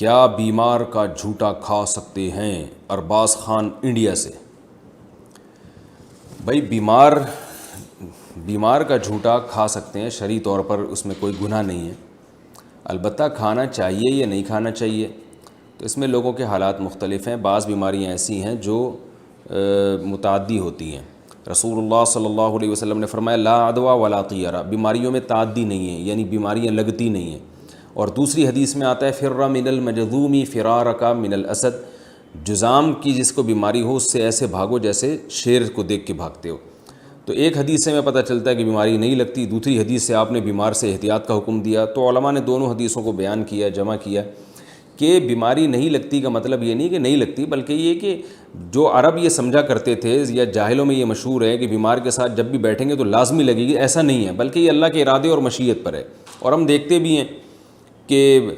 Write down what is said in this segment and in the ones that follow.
کیا بیمار کا جھوٹا کھا سکتے ہیں؟ ارباز خان انڈیا سے۔ بھائی بیمار کا جھوٹا کھا سکتے ہیں، شرعی طور پر اس میں کوئی گناہ نہیں ہے، البتہ کھانا چاہیے یا نہیں کھانا چاہیے تو اس میں لوگوں کے حالات مختلف ہیں۔ بعض بیماریاں ایسی ہیں جو متعدی ہوتی ہیں۔ رسول اللہ صلی اللہ علیہ وسلم نے فرمایا لا عدویٰ ولا طیرہ، بیماریوں میں تعدی نہیں ہے، یعنی بیماریاں لگتی نہیں ہیں۔ اور دوسری حدیث میں آتا ہے فر من المجذوم فرارک من الاسد، جذام کی جس کو بیماری ہو اس سے ایسے بھاگو جیسے شیر کو دیکھ کے بھاگتے ہو۔ تو ایک حدیث سے میں پتہ چلتا ہے کہ بیماری نہیں لگتی، دوسری حدیث سے آپ نے بیمار سے احتیاط کا حکم دیا۔ تو علماء نے دونوں حدیثوں کو بیان کیا، جمع کیا کہ بیماری نہیں لگتی کا مطلب یہ نہیں کہ نہیں لگتی، بلکہ یہ کہ جو عرب یہ سمجھا کرتے تھے یا جاہلوں میں یہ مشہور ہے کہ بیمار کے ساتھ جب بھی بیٹھیں گے تو لازمی لگے گی، ایسا نہیں ہے، بلکہ یہ اللہ کے ارادے اور مشیت پر ہے۔ اور ہم دیکھتے بھی ہیں کہ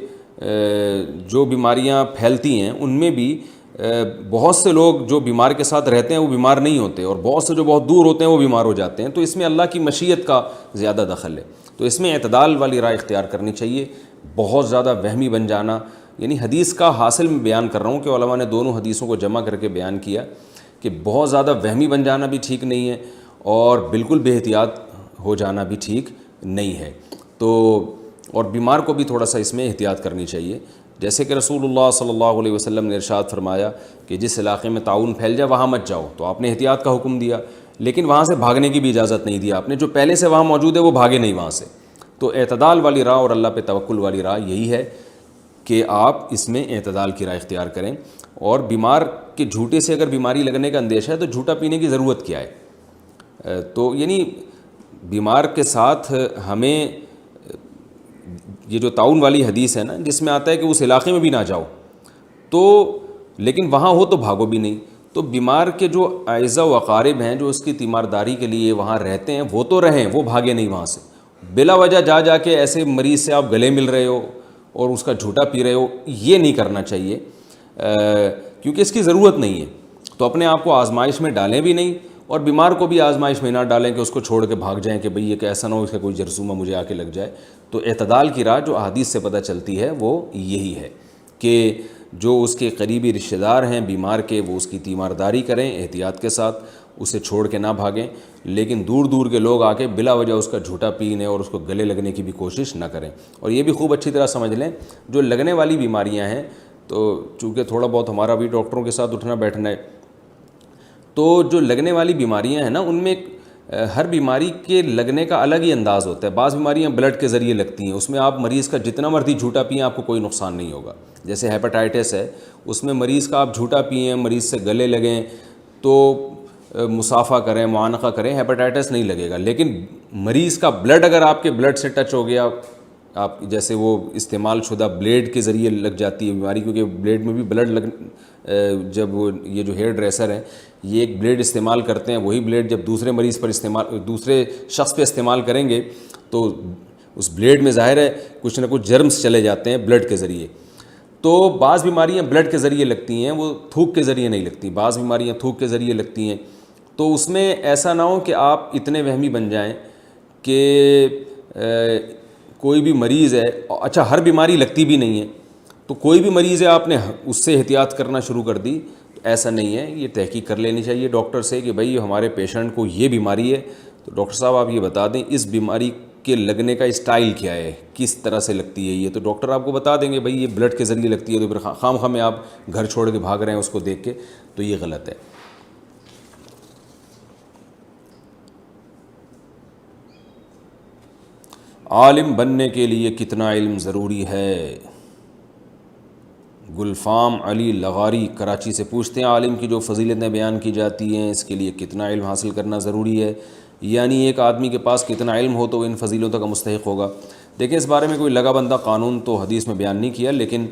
جو بیماریاں پھیلتی ہیں ان میں بھی بہت سے لوگ جو بیمار کے ساتھ رہتے ہیں وہ بیمار نہیں ہوتے، اور بہت سے جو بہت دور ہوتے ہیں وہ بیمار ہو جاتے ہیں۔ تو اس میں اللہ کی مشیت کا زیادہ دخل ہے، تو اس میں اعتدال والی رائے اختیار کرنی چاہیے۔ بہت زیادہ وہمی بن جانا، یعنی حدیث کا حاصل میں بیان کر رہا ہوں کہ علماء نے دونوں حدیثوں کو جمع کر کے بیان کیا کہ بہت زیادہ وہمی بن جانا بھی ٹھیک نہیں ہے اور بالکل بے احتیاط ہو جانا بھی ٹھیک نہیں ہے۔ تو اور بیمار کو بھی تھوڑا سا اس میں احتیاط کرنی چاہیے، جیسے کہ رسول اللہ صلی اللہ علیہ وسلم نے ارشاد فرمایا کہ جس علاقے میں طاعون پھیل جائے وہاں مت جاؤ، تو آپ نے احتیاط کا حکم دیا، لیکن وہاں سے بھاگنے کی بھی اجازت نہیں دی آپ نے، جو پہلے سے وہاں موجود ہے وہ بھاگے نہیں وہاں سے۔ تو اعتدال والی راہ اور اللہ پہ توکل والی راہ یہی ہے کہ آپ اس میں اعتدال کی رائے اختیار کریں۔ اور بیمار کے جھوٹے سے اگر بیماری لگنے کا اندیشہ ہے تو جھوٹا پینے کی ضرورت کیا ہے؟ تو یعنی بیمار کے ساتھ ہمیں یہ جو طاعون والی حدیث ہے نا جس میں آتا ہے کہ اس علاقے میں بھی نہ جاؤ، تو لیکن وہاں ہو تو بھاگو بھی نہیں، تو بیمار کے جو اعزاء و اقارب ہیں جو اس کی تیمارداری کے لیے وہاں رہتے ہیں وہ تو رہیں، وہ بھاگے نہیں وہاں سے۔ بلا وجہ جا کے ایسے مریض سے آپ گلے مل رہے ہو اور اس کا جھوٹا پی رہے ہو، یہ نہیں کرنا چاہیے کیونکہ اس کی ضرورت نہیں ہے۔ تو اپنے آپ کو آزمائش میں ڈالیں بھی نہیں اور بیمار کو بھی آزمائش میں نہ ڈالیں کہ اس کو چھوڑ کے بھاگ جائیں کہ بھئی یہ کیسا نہ ہو اس کا کوئی جرثومہ مجھے آ کے لگ جائے۔ تو اعتدال کی راہ جو احادیث سے پتہ چلتی ہے وہ یہی ہے کہ جو اس کے قریبی رشتہ دار ہیں بیمار کے وہ اس کی تیمارداری کریں احتیاط کے ساتھ، اسے چھوڑ کے نہ بھاگیں، لیکن دور دور کے لوگ آ کے بلا وجہ اس کا جھوٹا پینے اور اس کو گلے لگنے کی بھی کوشش نہ کریں۔ اور یہ بھی خوب اچھی طرح سمجھ لیں جو لگنے والی بیماریاں ہیں، تو چونکہ تھوڑا بہت ہمارا بھی ڈاکٹروں کے ساتھ اٹھنا بیٹھنا ہے، تو جو لگنے والی بیماریاں ہیں نا ان میں ہر بیماری کے لگنے کا الگ ہی انداز ہوتا ہے۔ بعض بیماریاں بلڈ کے ذریعے لگتی ہیں، اس میں آپ مریض کا جتنا مرضی جھوٹا پئیں آپ کو کوئی نقصان نہیں ہوگا۔ جیسے ہیپاٹائٹس ہے، اس میں مریض کا آپ جھوٹا پئیں، مریض سے گلے لگیں تو مصافحہ کریں، معانقہ کریں، ہیپاٹائٹس نہیں لگے گا۔ لیکن مریض کا بلڈ اگر آپ کے بلڈ سے ٹچ ہو گیا، آپ جیسے وہ استعمال شدہ بلیڈ کے ذریعے لگ جاتی ہے بیماری، کیونکہ بلیڈ میں بھی بلڈ جب یہ جو ہیئر ڈریسر ہیں یہ ایک بلیڈ استعمال کرتے ہیں، وہی بلیڈ جب دوسرے مریض پر دوسرے شخص پہ استعمال کریں گے تو اس بلیڈ میں ظاہر ہے کچھ نہ کچھ جرمز چلے جاتے ہیں بلڈ کے ذریعے۔ تو بعض بیماریاں بلڈ کے ذریعے لگتی ہیں، وہ تھوک کے ذریعے نہیں لگتی، بعض بیماریاں تھوک کے ذریعے لگتی ہیں۔ تو اس میں ایسا نہ ہو کہ آپ اتنے وہمی بن جائیں کہ کوئی بھی مریض ہے، اچھا ہر بیماری لگتی بھی نہیں ہے، تو کوئی بھی مریض ہے آپ نے اس سے احتیاط کرنا شروع کر دی، تو ایسا نہیں ہے۔ یہ تحقیق کر لینی چاہیے ڈاکٹر سے کہ بھئی ہمارے پیشنٹ کو یہ بیماری ہے، تو ڈاکٹر صاحب آپ یہ بتا دیں اس بیماری کے لگنے کا اسٹائل کیا ہے، کس طرح سے لگتی ہے یہ، تو ڈاکٹر آپ کو بتا دیں گے بھئی یہ بلڈ کے ذریعے لگتی ہے، تو پھر خام خواہ میں آپ گھر چھوڑ کے بھاگ رہے ہیں اس کو دیکھ کے، تو یہ غلط ہے۔ عالم بننے کے لیے کتنا علم ضروری ہے؟ گلفام علی لغاری کراچی سے پوچھتے ہیں عالم کی جو فضیلتیں بیان کی جاتی ہیں اس کے لیے کتنا علم حاصل کرنا ضروری ہے، یعنی ایک آدمی کے پاس کتنا علم ہو تو وہ ان فضیلتوں کا مستحق ہوگا؟ دیکھیں اس بارے میں کوئی لگا بندہ قانون تو حدیث میں بیان نہیں کیا، لیکن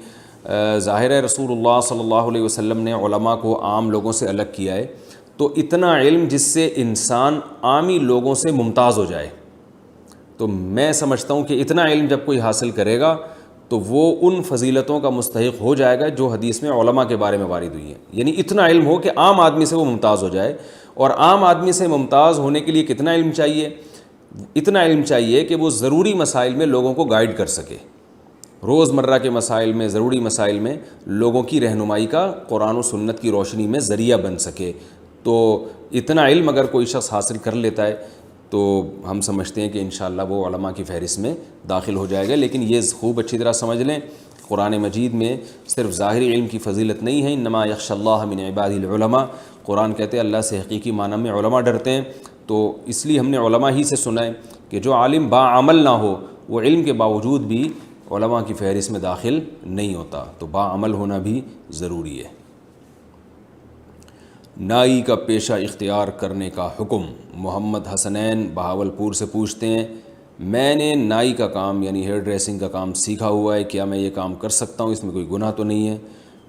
ظاہر ہے رسول اللہ صلی اللہ علیہ وسلم نے علماء کو عام لوگوں سے الگ کیا ہے، تو اتنا علم جس سے انسان عامی لوگوں سے ممتاز ہو جائے، تو میں سمجھتا ہوں کہ اتنا علم جب کوئی حاصل کرے گا تو وہ ان فضیلتوں کا مستحق ہو جائے گا جو حدیث میں علماء کے بارے میں وارد ہوئی ہیں۔ یعنی اتنا علم ہو کہ عام آدمی سے وہ ممتاز ہو جائے، اور عام آدمی سے ممتاز ہونے کے لیے کتنا علم چاہیے؟ اتنا علم چاہیے کہ وہ ضروری مسائل میں لوگوں کو گائیڈ کر سکے، روزمرہ کے مسائل میں، ضروری مسائل میں لوگوں کی رہنمائی کا قرآن و سنت کی روشنی میں ذریعہ بن سکے۔ تو اتنا علم اگر کوئی شخص حاصل کر لیتا ہے تو ہم سمجھتے ہیں کہ انشاءاللہ وہ علماء کی فہرست میں داخل ہو جائے گا۔ لیکن یہ خوب اچھی طرح سمجھ لیں، قرآن مجید میں صرف ظاہری علم کی فضیلت نہیں ہے، انما یخشی اللہ من عبادہ العلماء، قرآن کہتے ہیں اللہ سے حقیقی معنی میں علماء ڈرتے ہیں۔ تو اس لیے ہم نے علماء ہی سے سنا ہے کہ جو عالم باعمل نہ ہو وہ علم کے باوجود بھی علماء کی فہرست میں داخل نہیں ہوتا، تو باعمل ہونا بھی ضروری ہے۔ نائی کا پیشہ اختیار کرنے کا حکم۔ محمد حسنین بہاولپور سے پوچھتے ہیں، میں نے نائی کا کام یعنی ہیئر ڈریسنگ کا کام سیکھا ہوا ہے، کیا میں یہ کام کر سکتا ہوں؟ اس میں کوئی گناہ تو نہیں ہے؟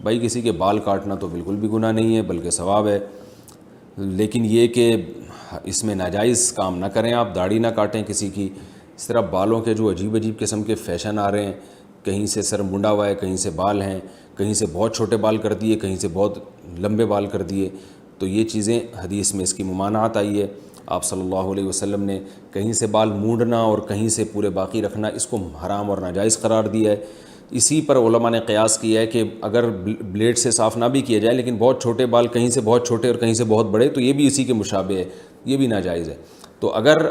بھائی کسی کے بال کاٹنا تو بالکل بھی گناہ نہیں ہے بلکہ ثواب ہے، لیکن یہ کہ اس میں ناجائز کام نہ کریں، آپ داڑھی نہ کاٹیں کسی کی۔ اس طرح بالوں کے جو عجیب عجیب قسم کے فیشن آ رہے ہیں، کہیں سے سر منڈا ہوا ہے، کہیں سے بال ہیں، کہیں سے بہت چھوٹے بال کر دیے، کہیں سے بہت لمبے بال کر دیے، تو یہ چیزیں حدیث میں اس کی ممانعت آئی ہے۔ آپ صلی اللہ علیہ وسلم نے کہیں سے بال مونڈنا اور کہیں سے پورے باقی رکھنا اس کو حرام اور ناجائز قرار دیا ہے۔ اسی پر علماء نے قیاس کیا ہے کہ اگر بلیڈ سے صاف نہ بھی کیا جائے لیکن بہت چھوٹے بال کہیں سے بہت چھوٹے اور کہیں سے بہت بڑے، تو یہ بھی اسی کے مشابہ ہے، یہ بھی ناجائز ہے۔ تو اگر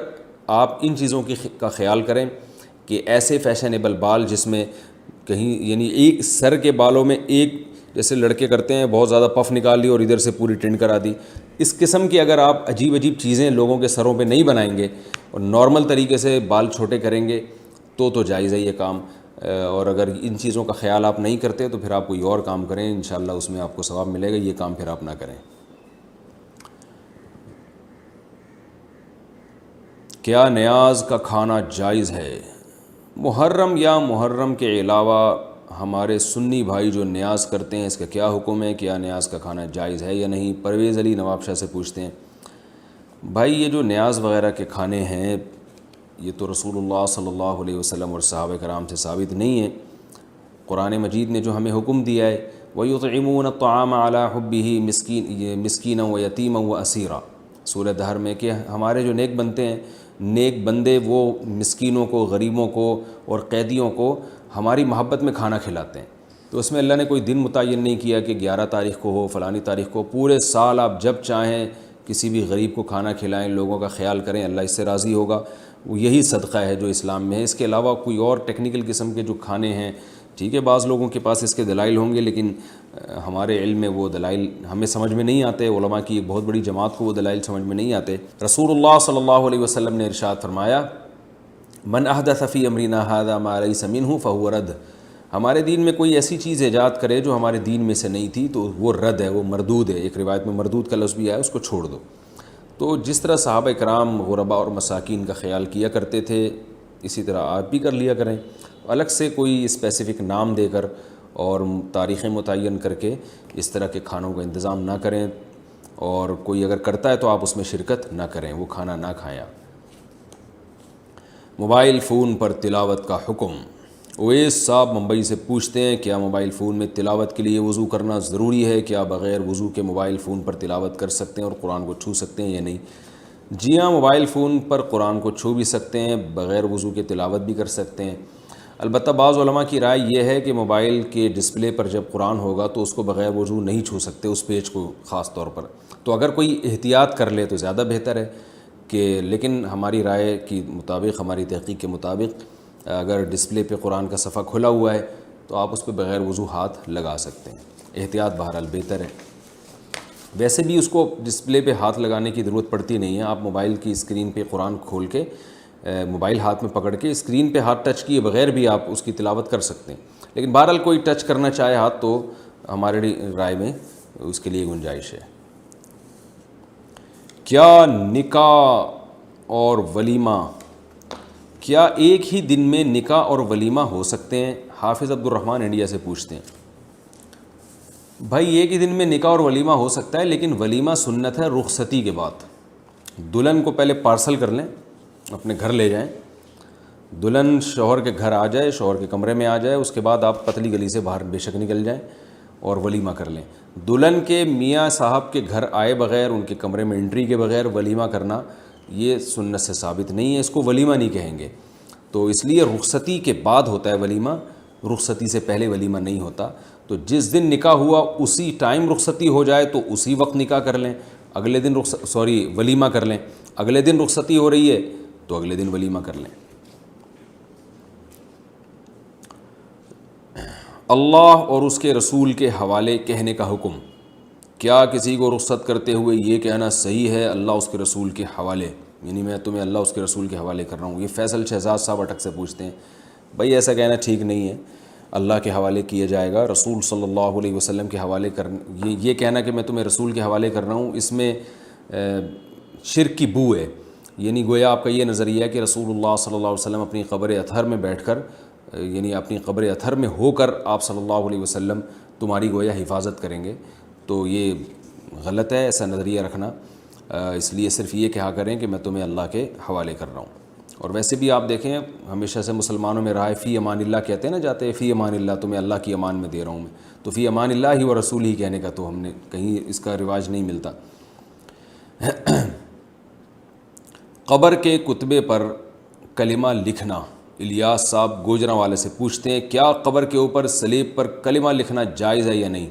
آپ ان چیزوں کا خیال کریں کہ ایسے فیشنیبل بال جس میں کہیں یعنی ایک سر کے بالوں میں ایک جیسے لڑکے کرتے ہیں بہت زیادہ پف نکال لی اور ادھر سے پوری ٹرن کرا دی، اس قسم کی اگر آپ عجیب عجیب چیزیں لوگوں کے سروں پہ نہیں بنائیں گے اور نارمل طریقے سے بال چھوٹے کریں گے تو جائز ہے یہ کام۔ اور اگر ان چیزوں کا خیال آپ نہیں کرتے تو پھر آپ کوئی اور کام کریں، انشاءاللہ اس میں آپ کو ثواب ملے گا، یہ کام پھر آپ نہ کریں۔ کیا نیاز کا کھانا جائز ہے؟ محرم یا محرم کے علاوہ ہمارے سنی بھائی جو نیاز کرتے ہیں اس کا کیا حکم ہے؟ کیا نیاز کا کھانا جائز ہے یا نہیں؟ پرویز علی نواب شاہ سے پوچھتے ہیں۔ بھائی یہ جو نیاز وغیرہ کے کھانے ہیں یہ تو رسول اللہ صلی اللہ علیہ وسلم اور صحابہ کرام سے ثابت نہیں ہے۔ قرآن مجید نے جو ہمیں حکم دیا ہے وَيُطْعِمُونَ الطَّعَامَ عَلَىٰ حُبِّهِ مِسْكِينًا وَيَتِيمًا وَأَسِيرًا، سورہ دہر میں کہ ہمارے جو نیک بنتے ہیں، نیک بندے وہ مسکینوں کو، غریبوں کو اور قیدیوں کو ہماری محبت میں کھانا کھلاتے ہیں۔ تو اس میں اللہ نے کوئی دن متعین نہیں کیا کہ 11 تاریخ کو ہو، فلانی تاریخ کو، پورے سال آپ جب چاہیں کسی بھی غریب کو کھانا کھلائیں، لوگوں کا خیال کریں، اللہ اس سے راضی ہوگا۔ وہ یہی صدقہ ہے جو اسلام میں ہے۔ اس کے علاوہ کوئی اور ٹیکنیکل قسم کے جو کھانے ہیں، ٹھیک ہے بعض لوگوں کے پاس اس کے دلائل ہوں گے لیکن ہمارے علم میں وہ دلائل ہمیں سمجھ میں نہیں آتے، علماء کی ایک بہت بڑی جماعت کو وہ دلائل سمجھ میں نہیں آتے۔ رسول اللہ صلی اللہ علیہ وسلم نے ارشاد فرمایا من احدث فی امرنا ھذا ما لیس منہ فہو رد، ہمارے دین میں کوئی ایسی چیز ایجاد کرے جو ہمارے دین میں سے نہیں تھی تو وہ رد ہے، وہ مردود ہے۔ ایک روایت میں مردود کا لفظ بھی آیا، اس کو چھوڑ دو۔ تو جس طرح صحابہ کرام غرباء اور مساکین کا خیال کیا کرتے تھے اسی طرح آپ بھی کر لیا کریں، الگ سے کوئی اسپیسیفک نام دے کر اور تاریخیں متعین کر کے اس طرح کے کھانوں کا انتظام نہ کریں، اور کوئی اگر کرتا ہے تو آپ اس میں شرکت نہ کریں، وہ کھانا نہ کھائیں۔ موبائل فون پر تلاوت کا حکم۔ اویس صاحب ممبئی سے پوچھتے ہیں کیا موبائل فون میں تلاوت کے لیے وضو کرنا ضروری ہے؟ کیا بغیر وضو کے موبائل فون پر تلاوت کر سکتے ہیں اور قرآن کو چھو سکتے ہیں یا نہیں؟ جی ہاں، موبائل فون پر قرآن کو چھو بھی سکتے ہیں، بغیر وضو کے تلاوت بھی کر سکتے ہیں۔ البتہ بعض علماء کی رائے یہ ہے کہ موبائل کے ڈسپلے پر جب قرآن ہوگا تو اس کو بغیر وضو نہیں چھو سکتے، اس پیج کو خاص طور پر۔ تو اگر کوئی احتیاط کر لے تو زیادہ بہتر ہے لیکن ہماری رائے کے مطابق، ہماری تحقیق کے مطابق اگر ڈسپلے پہ قرآن کا صفحہ کھلا ہوا ہے تو آپ اس پہ بغیر وضو ہاتھ لگا سکتے ہیں، احتیاط بہرحال بہتر ہے۔ ویسے بھی اس کو ڈسپلے پہ ہاتھ لگانے کی ضرورت پڑتی نہیں ہے، آپ موبائل کی اسکرین پہ قرآن کھول کے موبائل ہاتھ میں پکڑ کے اسکرین پہ ہاتھ ٹچ کیے بغیر بھی آپ اس کی تلاوت کر سکتے ہیں، لیکن بہرحال کوئی ٹچ کرنا چاہے ہاتھ تو ہماری رائے میں اس کے لیے گنجائش ہے۔ کیا نکاح اور ولیمہ، کیا ایک ہی دن میں نکاح اور ولیمہ ہو سکتے ہیں؟ حافظ عبد الرحمن انڈیا سے پوچھتے ہیں۔ بھائی ایک ہی دن میں نکاح اور ولیمہ ہو سکتا ہے لیکن ولیمہ سنت ہے رخصتی کے بعد۔ دلہن کو پہلے پارسل کر لیں، اپنے گھر لے جائیں، دلہن شوہر کے گھر آ جائے، شوہر کے کمرے میں آ جائے، اس کے بعد آپ پتلی گلی سے باہر بے شک نکل جائیں اور ولیمہ کر لیں۔ دلہن کے میاں صاحب کے گھر آئے بغیر، ان کے کمرے میں انٹری کے بغیر ولیمہ کرنا یہ سنت سے ثابت نہیں ہے، اس کو ولیمہ نہیں کہیں گے۔ تو اس لیے رخصتی کے بعد ہوتا ہے ولیمہ، رخصتی سے پہلے ولیمہ نہیں ہوتا، تو جس دن نکاح ہوا اسی ٹائم رخصتی ہو جائے تو اسی وقت نکاح کر لیں، اگلے دن ولیمہ کر لیں، اگلے دن رخصتی ہو رہی ہے تو اگلے دن ولیمہ کر لیں۔ اللہ اور اس کے رسول کے حوالے کہنے کا حکم، کیا کسی کو رخصت کرتے ہوئے یہ کہنا صحیح ہے اللہ اس کے رسول کے حوالے، یعنی میں تمہیں اللہ اس کے رسول کے حوالے کر رہا ہوں؟ یہ فیصل شہزاد صاحب اٹک سے پوچھتے ہیں۔ بھائی ایسا کہنا ٹھیک نہیں ہے، اللہ کے حوالے کیا جائے گا، رسول صلی اللہ علیہ وسلم کے حوالے یہ کہنا کہ میں تمہیں رسول کے حوالے کر رہا ہوں، اس میں شرک کی بو ہے، یعنی گویا آپ کا یہ نظریہ ہے کہ رسول اللہ صلی اللہ علیہ وسلم اپنی قبر اطہر میں بیٹھ کر، یعنی اپنی قبر اطہر میں ہو کر آپ صلی اللہ علیہ وسلم تمہاری گویا حفاظت کریں گے، تو یہ غلط ہے ایسا نظریہ رکھنا۔ اس لیے صرف یہ کہا کریں کہ میں تمہیں اللہ کے حوالے کر رہا ہوں۔ اور ویسے بھی آپ دیکھیں ہمیشہ سے مسلمانوں میں رہا ہے فی امان اللہ کہتے ہیں نا جاتے ہیں، فی امان اللہ، تمہیں اللہ کی امان میں دے رہا ہوں میں، تو فی امان اللہ ہی و رسول ہی کہنے کا تو ہم نے کہیں اس کا رواج نہیں ملتا۔ قبر کے کتبے پر کلمہ لکھنا، الیاس صاحب گوجرانوالے سے پوچھتے ہیں کیا قبر کے اوپر سلیب پر کلمہ لکھنا جائز ہے یا نہیں؟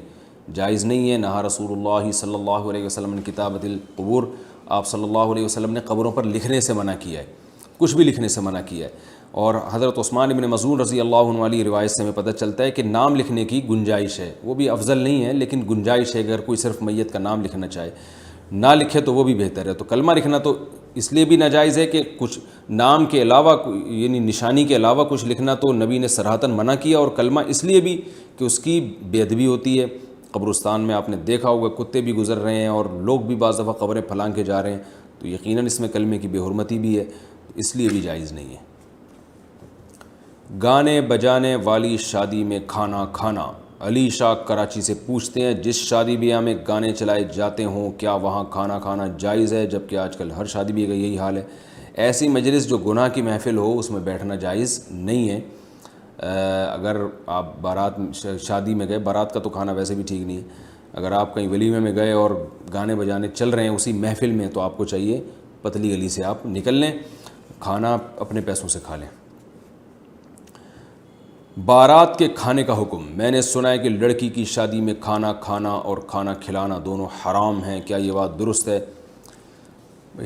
جائز نہیں ہے، نہا رسول اللہ صلی اللہ علیہ وسلم نے کتابت القبور، آپ صلی اللہ علیہ وسلم نے قبروں پر لکھنے سے منع کیا ہے، کچھ بھی لکھنے سے منع کیا ہے۔ اور حضرت عثمان بن مظعون رضی اللہ عنہ والی روایت سے ہمیں پتہ چلتا ہے کہ نام لکھنے کی گنجائش ہے، وہ بھی افضل نہیں ہے لیکن گنجائش ہے، اگر کوئی صرف میت کا نام لکھنا چاہے، نہ لکھے تو وہ بھی بہتر ہے۔ تو کلمہ لکھنا تو اس لیے بھی ناجائز ہے کہ کچھ نام کے علاوہ یعنی نشانی کے علاوہ کچھ لکھنا تو نبی نے صراحتاً منع کیا، اور کلمہ اس لیے بھی کہ اس کی بے ادبی ہوتی ہے۔ قبرستان میں آپ نے دیکھا ہوگا کتے بھی گزر رہے ہیں اور لوگ بھی بعض دفعہ قبریں پھلانگ کے جا رہے ہیں، تو یقیناً اس میں کلمے کی بے حرمتی بھی ہے، اس لیے بھی جائز نہیں ہے۔ گانے بجانے والی شادی میں کھانا کھانا، علی شاہ کراچی سے پوچھتے ہیں جس شادی بیاہ میں گانے چلائے جاتے ہوں کیا وہاں کھانا کھانا جائز ہے؟ جبکہ آج کل ہر شادی بیاہ کا یہی حال ہے۔ ایسی مجلس جو گناہ کی محفل ہو اس میں بیٹھنا جائز نہیں ہے۔ اگر آپ بارات شادی میں گئے، بارات کا تو کھانا ویسے بھی ٹھیک نہیں ہے، اگر آپ کہیں ولیمے میں گئے اور گانے بجانے چل رہے ہیں اسی محفل میں تو آپ کو چاہیے پتلی گلی سے آپ نکل لیں، کھانا اپنے پیسوں سے کھا لیں۔ بارات کے کھانے کا حکم، میں نے سنا ہے کہ لڑکی کی شادی میں کھانا کھانا اور کھانا کھلانا دونوں حرام ہیں، کیا یہ بات درست ہے؟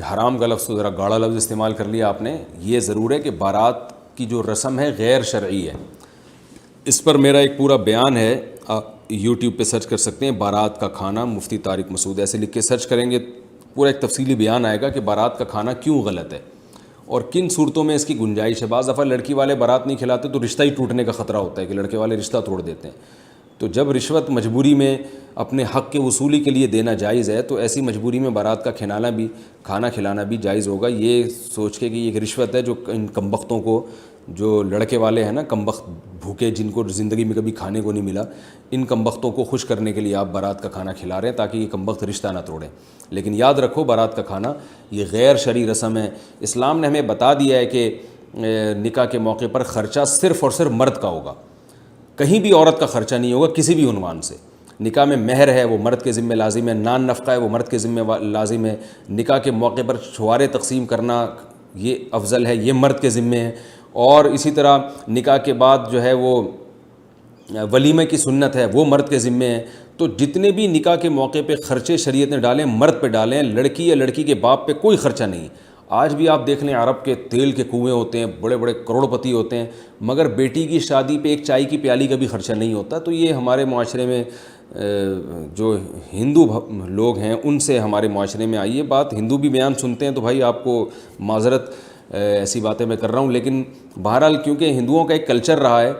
حرام کا لفظ تو ذرا گاڑا لفظ استعمال کر لیا آپ نے۔ یہ ضرور ہے کہ بارات کی جو رسم ہے غیر شرعی ہے، اس پر میرا ایک پورا بیان ہے، آپ یوٹیوب پہ سرچ کر سکتے ہیں، بارات کا کھانا مفتی طارق مسعود، ایسے لکھ کے سرچ کریں گے پورا ایک تفصیلی بیان آئے گا کہ بارات کا کھانا کیوں غلط ہے اور کن صورتوں میں اس کی گنجائش ہے۔ بعض دفعہ لڑکی والے بارات نہیں کھلاتے تو رشتہ ہی ٹوٹنے کا خطرہ ہوتا ہے کہ لڑکے والے رشتہ توڑ دیتے ہیں، تو جب رشوت مجبوری میں اپنے حق کے وصولی کے لیے دینا جائز ہے تو ایسی مجبوری میں بارات کا کھانا کھلانا بھی جائز ہوگا، یہ سوچ کے کہ یہ ایک رشوت ہے جو ان کمبختوں کو، جو لڑکے والے ہیں نا کمبخت بھوکے جن کو زندگی میں کبھی کھانے کو نہیں ملا، ان کمبختوں کو خوش کرنے کے لیے آپ بارات کا کھانا کھلا رہے ہیں تاکہ یہ کمبخت رشتہ نہ توڑیں۔ لیکن یاد رکھو بارات کا کھانا یہ غیر شرعی رسم ہے۔ اسلام نے ہمیں بتا دیا ہے کہ نکاح کے موقع پر خرچہ صرف اور صرف مرد کا ہوگا، کہیں بھی عورت کا خرچہ نہیں ہوگا کسی بھی عنوان سے۔ نکاح میں مہر ہے وہ مرد کے ذمہ لازم ہے، نان نفقہ ہے وہ مرد کے ذمہ لازم ہے، نکاح کے موقع پر چھوارے تقسیم کرنا یہ افضل ہے، یہ مرد کے ذمہ ہے، اور اسی طرح نکاح کے بعد جو ہے وہ ولیمے کی سنت ہے وہ مرد کے ذمہ ہے۔ تو جتنے بھی نکاح کے موقع پہ خرچے شریعت نے ڈالیں مرد پہ ڈالیں، لڑکی یا لڑکی کے باپ پہ کوئی خرچہ نہیں۔ آج بھی آپ دیکھ لیں عرب کے تیل کے کنویں ہوتے ہیں، بڑے بڑے کروڑ پتی ہوتے ہیں، مگر بیٹی کی شادی پہ ایک چائے کی پیالی کا بھی خرچہ نہیں ہوتا۔ تو یہ ہمارے معاشرے میں جو ہندو لوگ ہیں ان سے ہمارے معاشرے میں آئی ہے بات، ہندو بھی بیان سنتے ہیں تو بھائی آپ کو معذرت، ایسی باتیں میں کر رہا ہوں، لیکن بہرحال کیونکہ ہندوؤں کا ایک کلچر رہا ہے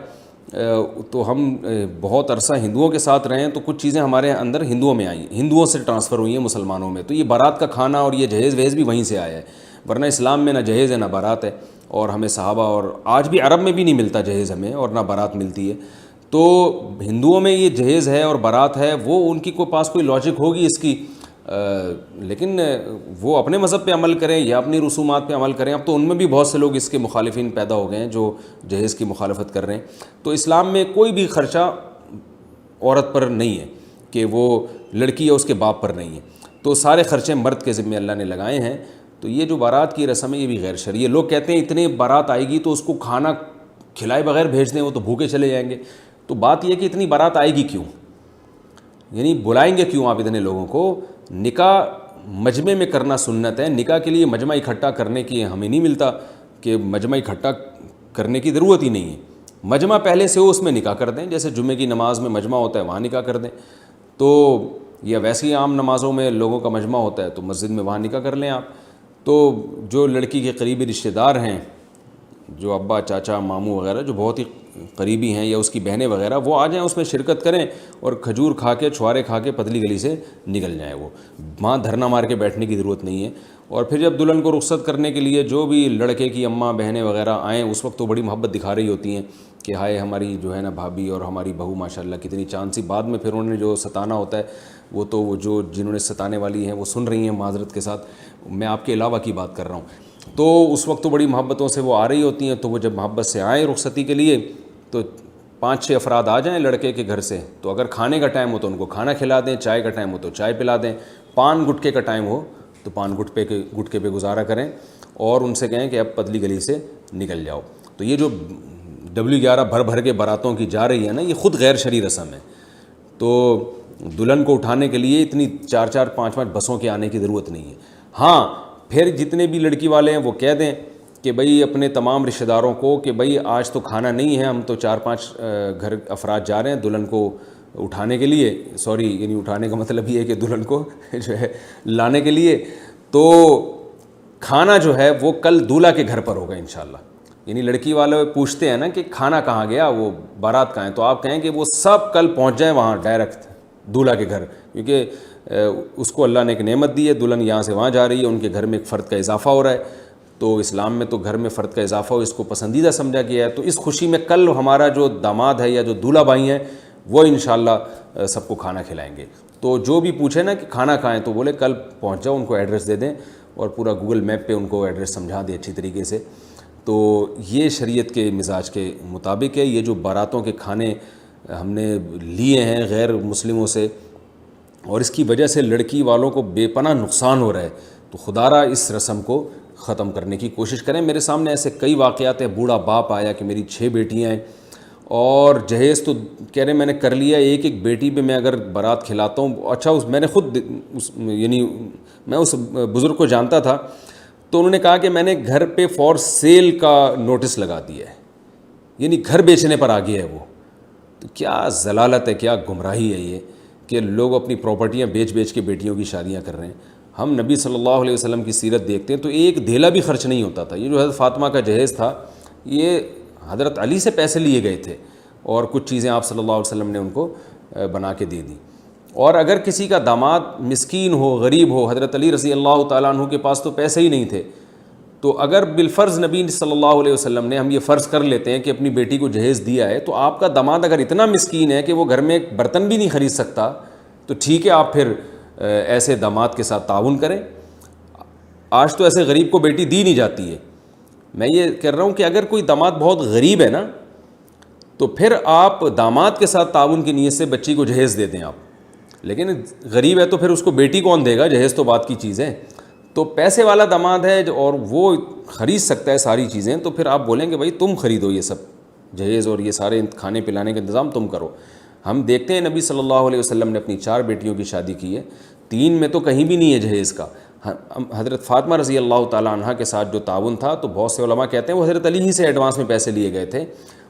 تو ہم بہت عرصہ ہندوؤں کے ساتھ رہے ہیں تو کچھ چیزیں ہمارے اندر ہندوؤں میں آئیں، ہندوؤں سے ٹرانسفر ہوئی ہیں مسلمانوں میں، تو یہ بارات کا کھانا اور یہ جہیز وہیز بھی وہیں سے آیا ہے، ورنہ اسلام میں نہ جہیز ہے نہ بارات ہے، اور ہمیں صحابہ اور آج بھی عرب میں بھی نہیں ملتا جہیز ہمیں اور نہ بارات ملتی ہے۔ تو ہندوؤں میں یہ جہیز ہے اور بارات ہے، وہ ان کی پاس کوئی لاجک ہوگی اس کی، لیکن وہ اپنے مذہب پہ عمل کریں یا اپنی رسومات پہ عمل کریں۔ اب تو ان میں بھی بہت سے لوگ اس کے مخالفین پیدا ہو گئے ہیں جو جہیز کی مخالفت کر رہے ہیں۔ تو اسلام میں کوئی بھی خرچہ عورت پر نہیں ہے کہ وہ لڑکی ہے اس کے باپ پر نہیں ہے، تو سارے خرچے مرد کے ذمہ اللہ نے لگائے ہیں۔ تو یہ جو بارات کی رسم ہے یہ بھی غیر شرعی ہے۔ لوگ کہتے ہیں اتنے بارات آئے گی تو اس کو کھانا کھلائے بغیر بھیج دیں وہ تو بھوکے چلے جائیں گے. تو بات یہ کہ اتنی بارات آئے گی کیوں, یعنی بلائیں گے کیوں آپ اتنے لوگوں کو؟ نکاح مجمع میں کرنا سنت ہے. نکاح کے لیے مجمع اکٹھا کرنے کی ہمیں نہیں ملتا کہ مجمع اکٹھا کرنے کی ضرورت ہی نہیں ہے. مجمع پہلے سے ہو اس میں نکاح کر دیں, جیسے جمعے کی نماز میں مجمع ہوتا ہے وہاں نکاح کر دیں, تو یا ویسی عام نمازوں میں لوگوں کا مجمع ہوتا ہے تو مسجد میں وہاں نکاح کر لیں آپ. تو جو لڑکی کے قریبی رشتہ دار ہیں, جو ابا چاچا ماموں وغیرہ جو بہت ہی قریبی ہیں, یا اس کی بہنیں وغیرہ, وہ آ جائیں اس میں شرکت کریں اور کھجور کھا کے چھوارے کھا کے پتلی گلی سے نکل جائیں. وہ وہاں دھرنا مار کے بیٹھنے کی ضرورت نہیں ہے. اور پھر جب دلہن کو رخصت کرنے کے لیے جو بھی لڑکے کی اماں بہنیں وغیرہ آئیں, اس وقت تو بڑی محبت دکھا رہی ہوتی ہیں کہ ہائے ہماری جو ہے نا بھابھی اور ہماری بہو ماشاءاللہ کتنی چاند سی. بعد میں پھر انہوں نے جو ستانا ہوتا ہے وہ تو جو جنہوں نے ستانے والی ہیں وہ سن رہی ہیں معذرت کے ساتھ, میں آپ کے علاوہ کی بات کر رہا ہوں. تو اس وقت تو بڑی محبتوں سے وہ آ رہی ہوتی ہیں. تو وہ جب محبت سے آئیں رخصتی کے لیے تو 5-6 افراد آ جائیں لڑکے کے گھر سے, تو اگر کھانے کا ٹائم ہو تو ان کو کھانا کھلا دیں, چائے کا ٹائم ہو تو چائے پلا دیں, پان گٹکے کا ٹائم ہو تو پان گٹکے پہ گزارا کریں, اور ان سے کہیں کہ اب پتلی گلی سے نکل جاؤ. تو یہ جو W11 بھر بھر کے باراتوں کی جا رہی ہے نا, یہ خود غیر شرعی رسم ہے. تو دلہن کو اٹھانے کے لیے اتنی 4-4 5-5 بسوں کے آنے کی ضرورت نہیں ہے. ہاں پھر جتنے بھی لڑکی والے ہیں وہ کہہ دیں کہ بھئی اپنے تمام رشتہ داروں کو کہ بھئی آج تو کھانا نہیں ہے, ہم تو 4-5 گھر افراد جا رہے ہیں دلہن کو اٹھانے کے لیے, سوری یعنی اٹھانے کا مطلب یہ ہے کہ دلہن کو جو ہے لانے کے لیے, تو کھانا جو ہے وہ کل دولہا کے گھر پر ہوگا انشاءاللہ. یعنی لڑکی والے پوچھتے ہیں نا کہ کھانا کہاں گیا, وہ بارات کہاں ہے, تو آپ کہیں کہ وہ سب کل پہنچ جائیں وہاں ڈائریکٹ دولہا کے گھر, کیونکہ اس کو اللہ نے ایک نعمت دی ہے, دلہن یہاں سے وہاں جا رہی ہے, ان کے گھر میں ایک فرد کا اضافہ ہو رہا ہے. تو اسلام میں تو گھر میں فرد کا اضافہ ہو اس کو پسندیدہ سمجھا گیا ہے. تو اس خوشی میں کل ہمارا جو داماد ہے یا جو دولہا بھائی ہیں وہ انشاءاللہ سب کو کھانا کھلائیں گے. تو جو بھی پوچھے نا کہ کھانا کھائیں تو بولے کل پہنچ جاؤ, ان کو ایڈریس دے دیں اور پورا گوگل میپ پہ ان کو ایڈریس سمجھا دیں اچھی طریقے سے. تو یہ شریعت کے مزاج کے مطابق ہے. یہ جو باراتوں کے کھانے ہم نے لیے ہیں غیر مسلموں سے, اور اس کی وجہ سے لڑکی والوں کو بے پناہ نقصان ہو رہا ہے, تو خدا را اس رسم کو ختم کرنے کی کوشش کریں. میرے سامنے ایسے کئی واقعات ہیں. بوڑھا باپ آیا کہ میری 6 بیٹیاں ہیں اور جہیز تو کہہ رہے میں نے کر لیا, ایک بیٹی پہ میں اگر بارات کھلاتا ہوں, اچھا میں نے خود یعنی میں اس بزرگ کو جانتا تھا, تو انہوں نے کہا کہ میں نے گھر پہ فور سیل کا نوٹس لگا دیا ہے, یعنی گھر بیچنے پر آ گیا ہے وہ. تو کیا ضلالت ہے, کیا گمراہی ہے یہ کہ لوگ اپنی پراپرٹیاں بیچ بیچ کے بیٹیوں کی شادیاں کر رہے ہیں. ہم نبی صلی اللہ علیہ وسلم کی سیرت دیکھتے ہیں تو ایک دھیلا بھی خرچ نہیں ہوتا تھا. یہ جو حضرت فاطمہ کا جہیز تھا یہ حضرت علی سے پیسے لیے گئے تھے, اور کچھ چیزیں آپ صلی اللہ علیہ وسلم نے ان کو بنا کے دے دیں. اور اگر کسی کا داماد مسکین ہو, غریب ہو, حضرت علی رضی اللہ تعالیٰ عنہ کے پاس تو پیسے ہی نہیں تھے, تو اگر بالفرض نبی صلی اللہ علیہ وسلم نے, ہم یہ فرض کر لیتے ہیں کہ اپنی بیٹی کو جہیز دیا ہے, تو آپ کا داماد اگر اتنا مسکین ہے کہ وہ گھر میں ایک برتن بھی نہیں خرید سکتا, تو ٹھیک ہے آپ پھر ایسے داماد کے ساتھ تعاون کریں. آج تو ایسے غریب کو بیٹی دی نہیں جاتی ہے. میں یہ کہہ رہا ہوں کہ اگر کوئی داماد بہت غریب ہے نا, تو پھر آپ داماد کے ساتھ تعاون کی نیت سے بچی کو جہیز دے دیں آپ. لیکن غریب ہے تو پھر اس کو بیٹی کون دے گا, جہیز تو بات کی چیز ہے. تو پیسے والا داماد ہے اور وہ خرید سکتا ہے ساری چیزیں, تو پھر آپ بولیں کہ بھائی تم خریدو یہ سب جہیز اور یہ سارے کھانے پلانے کا انتظام تم کرو. ہم دیکھتے ہیں نبی صلی اللہ علیہ وسلم نے اپنی 4 بیٹیوں کی شادی کی ہے, 3 میں تو کہیں بھی نہیں ہے جہیز کا. حضرت فاطمہ رضی اللہ تعالیٰ عنہ کے ساتھ جو تعاون تھا, تو بہت سے علماء کہتے ہیں وہ حضرت علی ہی سے ایڈوانس میں پیسے لیے گئے تھے,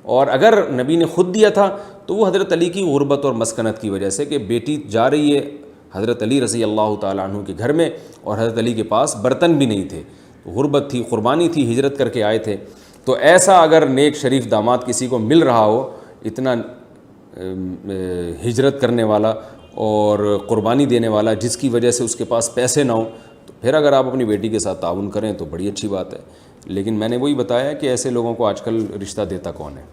اور اگر نبی نے خود دیا تھا تو وہ حضرت علی کی غربت اور مسکنت کی وجہ سے کہ بیٹی جا رہی ہے حضرت علی رضی اللہ تعالیٰ عنہ کے گھر میں, اور حضرت علی کے پاس برتن بھی نہیں تھے, غربت تھی, قربانی تھی, ہجرت کر کے آئے تھے. تو ایسا اگر نیک شریف داماد کسی کو مل رہا ہو, اتنا ہجرت کرنے والا اور قربانی دینے والا, جس کی وجہ سے اس کے پاس پیسے نہ ہوں, تو پھر اگر آپ اپنی بیٹی کے ساتھ تعاون کریں تو بڑی اچھی بات ہے. لیکن میں نے وہی بتایا کہ ایسے لوگوں کو آج کل رشتہ دیتا کون ہے.